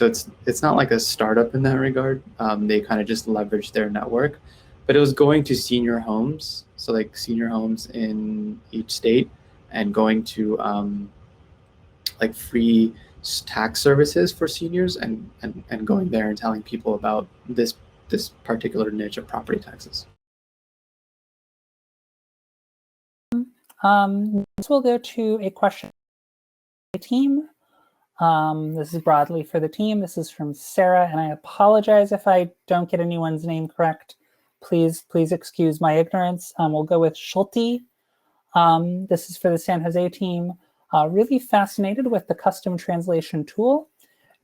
Speaker 8: it's not like a startup in that regard. They kind of just leveraged their network, but it was going to senior homes. So like senior homes in each state, and going to like free tax services for seniors, and going there and telling people about this particular niche of property taxes.
Speaker 1: This will go to a question for the team. This is broadly for the team. This is from Sarah, and I apologize if I don't get anyone's name correct. Please excuse my ignorance. We'll go with Schulte. This is for the San Jose team. Really fascinated with the custom translation tool.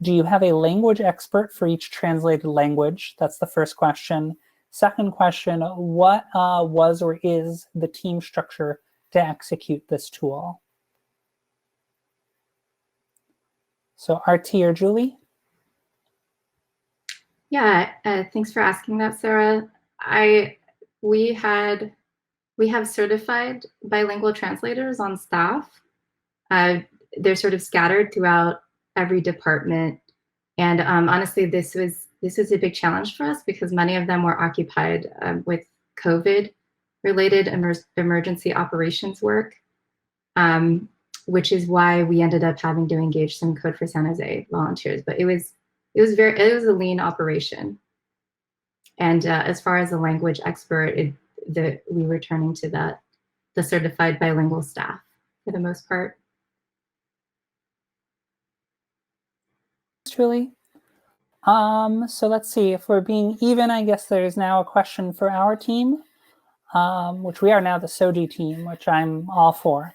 Speaker 1: Do you have a language expert for each translated language? That's the first question. Second question, what was or is the team structure to execute this tool? So RT or Julie?
Speaker 3: Yeah, thanks for asking that, Sarah. We have certified bilingual translators on staff. They're sort of scattered throughout every department, and honestly, this was a big challenge for us because many of them were occupied with COVID-related emergency operations work, which is why we ended up having to engage some Code for San Jose volunteers. But it was a lean operation, and as far as a language expert, we were turning to the certified bilingual staff for the most part.
Speaker 1: Julie. So let's see, if we're being even, I guess there's now a question for our team, which we are now the SOGI team, which I'm all for.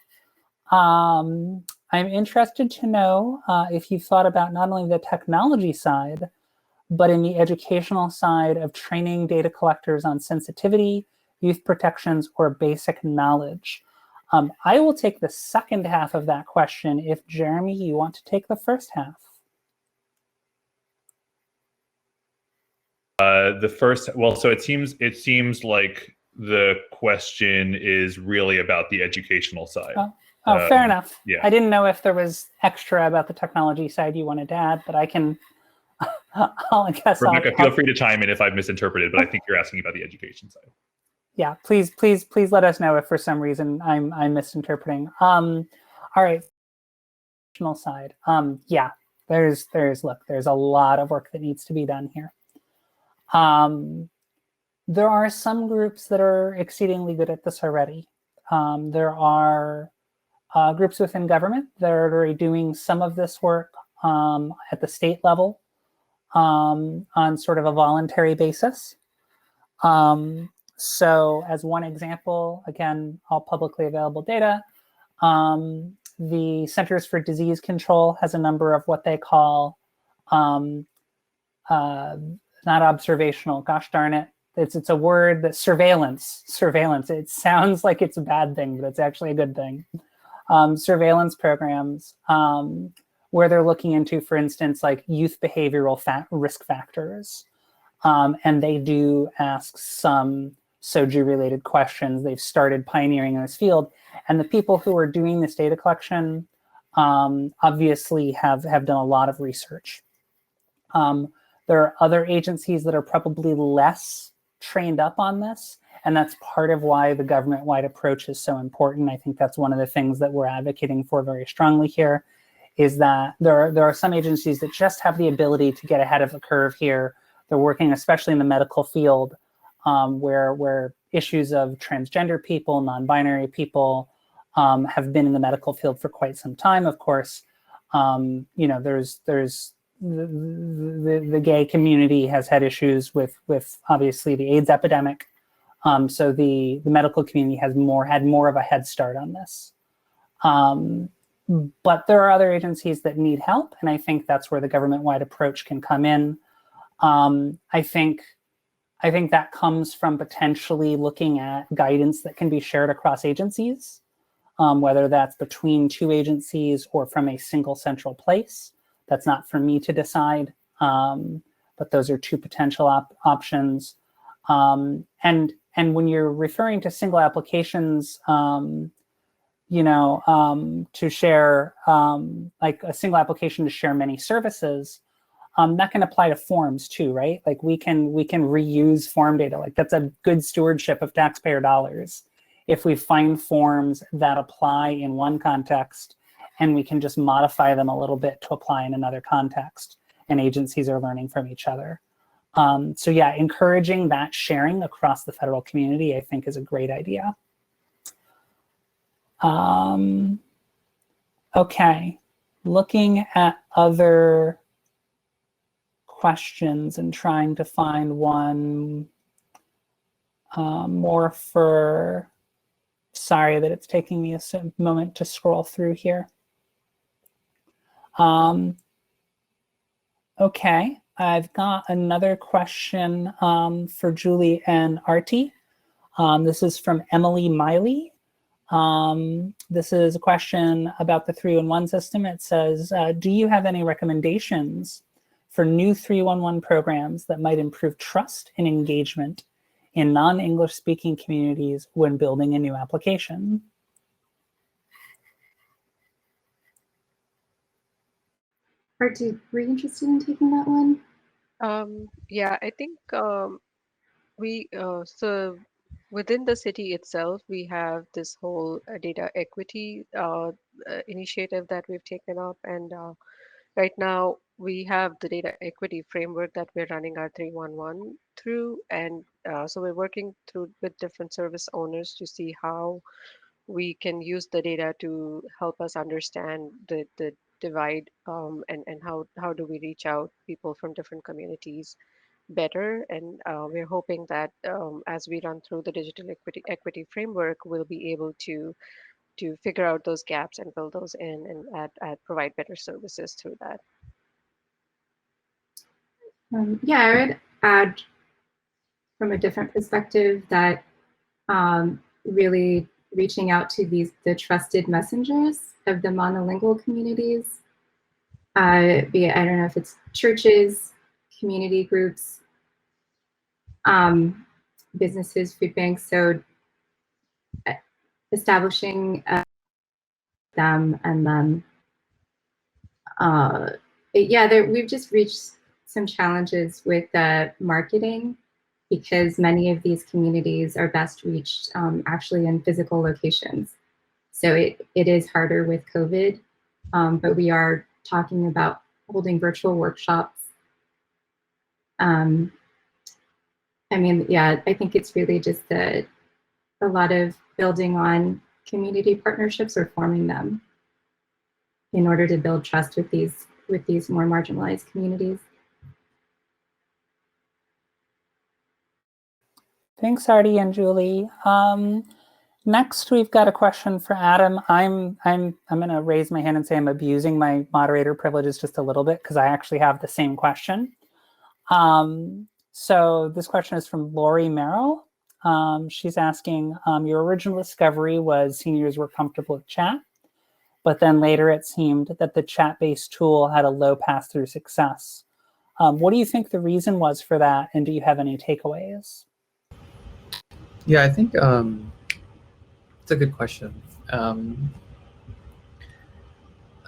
Speaker 1: I'm interested to know if you've thought about not only the technology side, but in the educational side of training data collectors on sensitivity, youth protections, or basic knowledge. I will take the second half of that question if, Jeremy, you want to take the first half.
Speaker 5: So it seems like the question is really about the educational side.
Speaker 1: Oh, fair enough.
Speaker 5: Yeah.
Speaker 1: I didn't know if there was extra about the technology side you wanted to add, but I can,
Speaker 5: Rebecca, feel free to chime in if I've misinterpreted, but I think you're asking about the education side.
Speaker 1: Yeah, please let us know if for some reason I'm misinterpreting. All right, side. Yeah, there's a lot of work that needs to be done here. There are some groups that are exceedingly good at this already. There are groups within government that are already doing some of this work at the state level on sort of a voluntary basis. So as one example, again, all publicly available data, the Centers for Disease Control has a number of what they call not observational, gosh darn it. It's a word that surveillance. It sounds like it's a bad thing, but it's actually a good thing. surveillance programs where they're looking into, for instance, like youth behavioral risk factors. And they do ask some SOGI-related questions. They've started pioneering in this field. And the people who are doing this data collection obviously have done a lot of research. There are other agencies that are probably less trained up on this, and that's part of why the government-wide approach is so important. I think that's one of the things that we're advocating for very strongly here, is that there are some agencies that just have the ability to get ahead of the curve here. They're working, especially in the medical field, where issues of transgender people, non-binary people have been in the medical field for quite some time. Of course, there's the gay community has had issues with obviously the AIDS epidemic. So the medical community has had more of a head start on this. But there are other agencies that need help, and I think that's where the government-wide approach can come in. I think that comes from potentially looking at guidance that can be shared across agencies, whether that's between two agencies or from a single central place. That's not for me to decide, but those are two potential options. And when you're referring to single applications, to share, like a single application to share many services, that can apply to forms too, right? Like we can reuse form data. Like that's a good stewardship of taxpayer dollars. If we find forms that apply in one context and we can just modify them a little bit to apply in another context, and agencies are learning from each other. So yeah, encouraging that sharing across the federal community, I think, is a great idea. Okay, looking at other questions and trying to find one more for, sorry that it's taking me a moment to scroll through here. Okay, I've got another question for Julie and Artie. This is from Emily Miley. This is a question about the 311 system. It says, do you have any recommendations for new 311 programs that might improve trust and engagement in non-English speaking communities when building a new application?
Speaker 3: Artie, were you interested in taking that one?
Speaker 4: Yeah, I think so within the city itself, we have this whole data equity initiative that we've taken up, and right now we have the data equity framework that we're running our 311 through, and so we're working through with different service owners to see how we can use the data to help us understand the divide, and how do we reach out people from different communities better. And we're hoping that as we run through the digital equity framework, we'll be able to figure out those gaps and fill those in, and provide better services through that.
Speaker 3: Yeah, I would add from a different perspective that really reaching out to the trusted messengers of the monolingual communities, be it, I don't know if it's churches, community groups, businesses, food banks. So establishing them, and then yeah, we've just reached some challenges with marketing, because many of these communities are best reached actually in physical locations. So it is harder with COVID, but we are talking about holding virtual workshops. I mean, yeah, I think it's really just a lot of building on community partnerships or forming them in order to build trust with these more marginalized communities.
Speaker 1: Thanks, Artie and Julie. Next, we've got a question for Adam. I'm going to raise my hand and say I'm abusing my moderator privileges just a little bit, because I actually have the same question. So this question is from Lori Merrill. She's asking, your original discovery was seniors were comfortable with chat. but then later it seemed that the chat-based tool had a low pass-through success. What do you think the reason was for that, and do you have any takeaways?
Speaker 8: Yeah, I think it's a good question.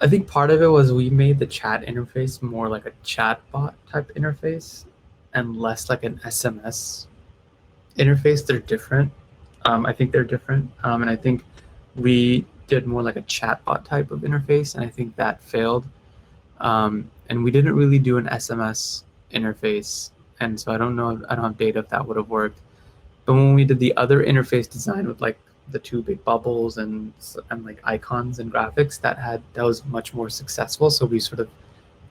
Speaker 8: I think part of it was we made the chat interface more like a chatbot type interface and less like an SMS interface. They're different. I think they're different. And I think we did more like a chatbot type of interface, and I think that failed. And we didn't really do an SMS interface. And so I don't know, I don't have data if that would have worked. But when we did the other interface design with like the two big bubbles and like icons and graphics, that was much more successful. So we sort of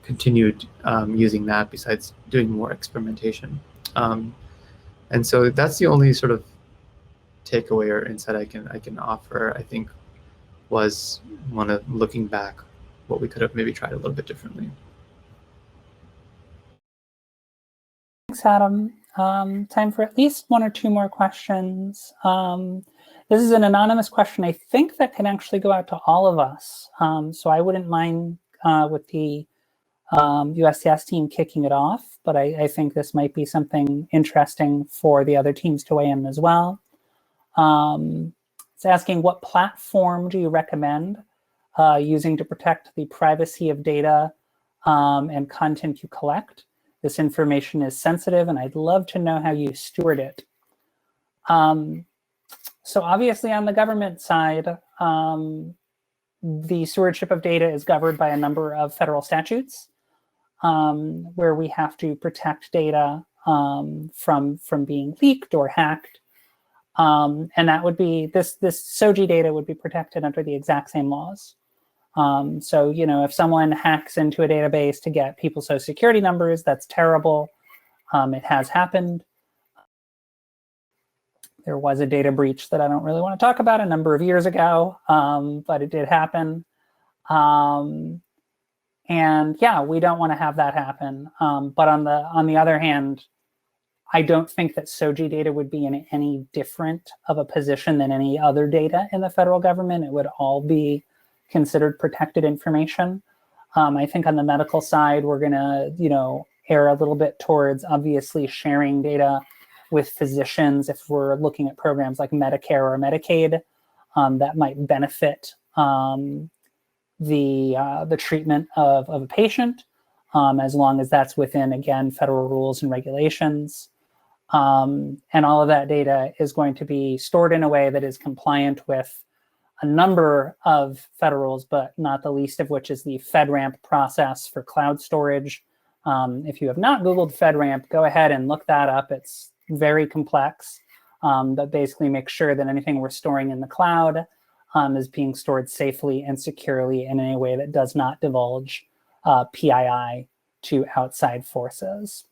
Speaker 8: continued using that besides doing more experimentation. And so that's the only sort of takeaway or insight I can offer, I think, was one of looking back what we could have maybe tried a little bit differently.
Speaker 1: Thanks, Adam. Time for at least one or two more questions. This is an anonymous question, I think, that can actually go out to all of us. So I wouldn't mind with the USCIS team kicking it off, but I think this might be something interesting for the other teams to weigh in as well. It's asking, what platform do you recommend using to protect the privacy of data and content you collect? This information is sensitive, and I'd love to know how you steward it. So obviously on the government side, the stewardship of data is governed by a number of federal statutes where we have to protect data from being leaked or hacked. And that would be, this SOGI data would be protected under the exact same laws. So, you know, if someone hacks into a database to get people's social security numbers, that's terrible. It has happened. There was a data breach that I don't really want to talk about a number of years ago, but it did happen. And yeah, we don't want to have that happen. But on the other hand, I don't think that SOGI data would be in any different of a position than any other data in the federal government. It would all be considered protected information. I think on the medical side, we're gonna, you know, err a little bit towards obviously sharing data with physicians if we're looking at programs like Medicare or Medicaid that might benefit the treatment of a patient, as long as that's within, again, federal rules and regulations. And all of that data is going to be stored in a way that is compliant with a number of federals, but not the least of which is the Fedramp process for cloud storage. If you have not Googled Fedramp, go ahead and look that up. It's very complex, but basically makes sure that anything we're storing in the cloud is being stored safely and securely and in a way that does not divulge PII to outside forces.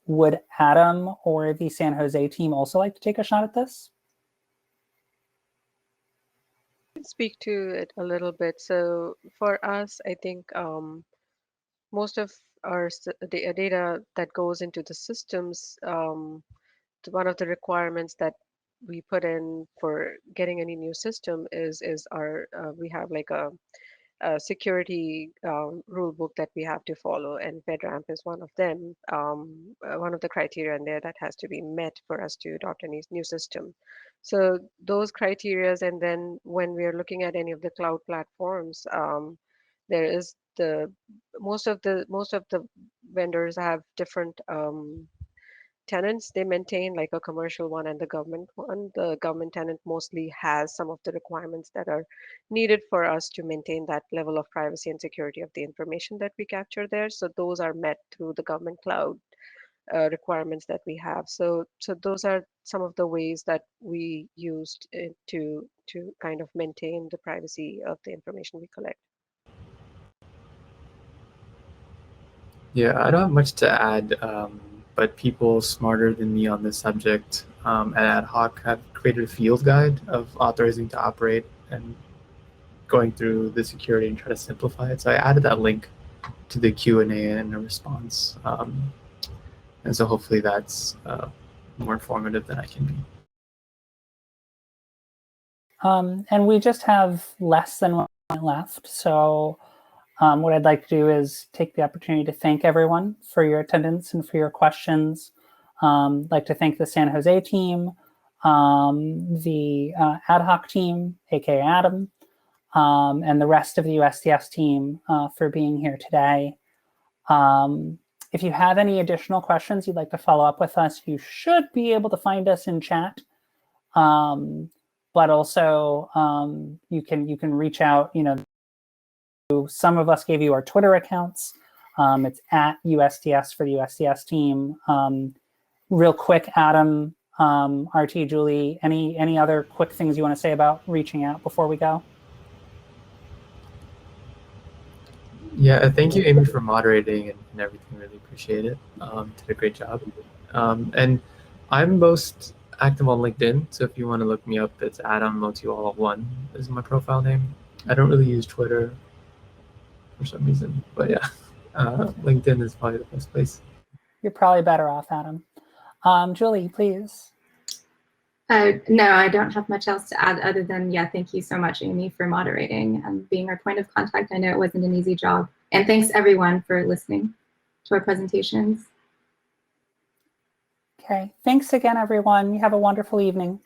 Speaker 1: Would Adam or the San Jose team also like to take a shot at this?
Speaker 4: Speak to it a little bit. So for us, I think most of our data that goes into the systems, one of the requirements that we put in for getting any new system is our we have like a security rule book that we have to follow, and Fedramp is one of them. One of the criteria in there that has to be met for us to adopt any new system. So those criterias, and then when we are looking at any of the cloud platforms, there is most of the vendors have different tenants they maintain, like a commercial one and the government one. The government tenant mostly has some of the requirements that are needed for us to maintain that level of privacy and security of the information that we capture there. So those are met through the government cloud requirements that we have. So those are some of the ways that we used to kind of maintain the privacy of the information we collect.
Speaker 8: Yeah, I don't have much to add, but people smarter than me on this subject at Ad Hoc have created a field guide of authorizing to operate and going through the security and try to simplify it. So I added that link to the Q&A and a response. And so hopefully that's more informative than I can be.
Speaker 1: And we just have less than 1 minute left. So what I'd like to do is take the opportunity to thank everyone for your attendance and for your questions. I'd like to thank the San Jose team, the Ad Hoc team, aka Adam, and the rest of the USDS team for being here today. If you have any additional questions you'd like to follow up with us, you should be able to find us in chat. But also you can reach out. Some of us gave you our Twitter accounts. It's at USDS for the USDS team. Real quick, Adam, RT, Julie, any other quick things you want to say about reaching out before we go?
Speaker 8: Yeah, thank you, Amy, for moderating and everything. Really appreciate it. Did a great job. And I'm most active on LinkedIn, so if you want to look me up, it's Adam Motawala1 is my profile name. I don't really use Twitter for some reason, but yeah, LinkedIn is probably the best place.
Speaker 1: You're probably better off, Adam. Julie, please.
Speaker 3: No, I don't have much else to add other than, yeah, thank you so much, Amy, for moderating and being our point of contact. I know it wasn't an easy job. And thanks, everyone, for listening to our presentations.
Speaker 1: Okay, thanks again, everyone. You have a wonderful evening.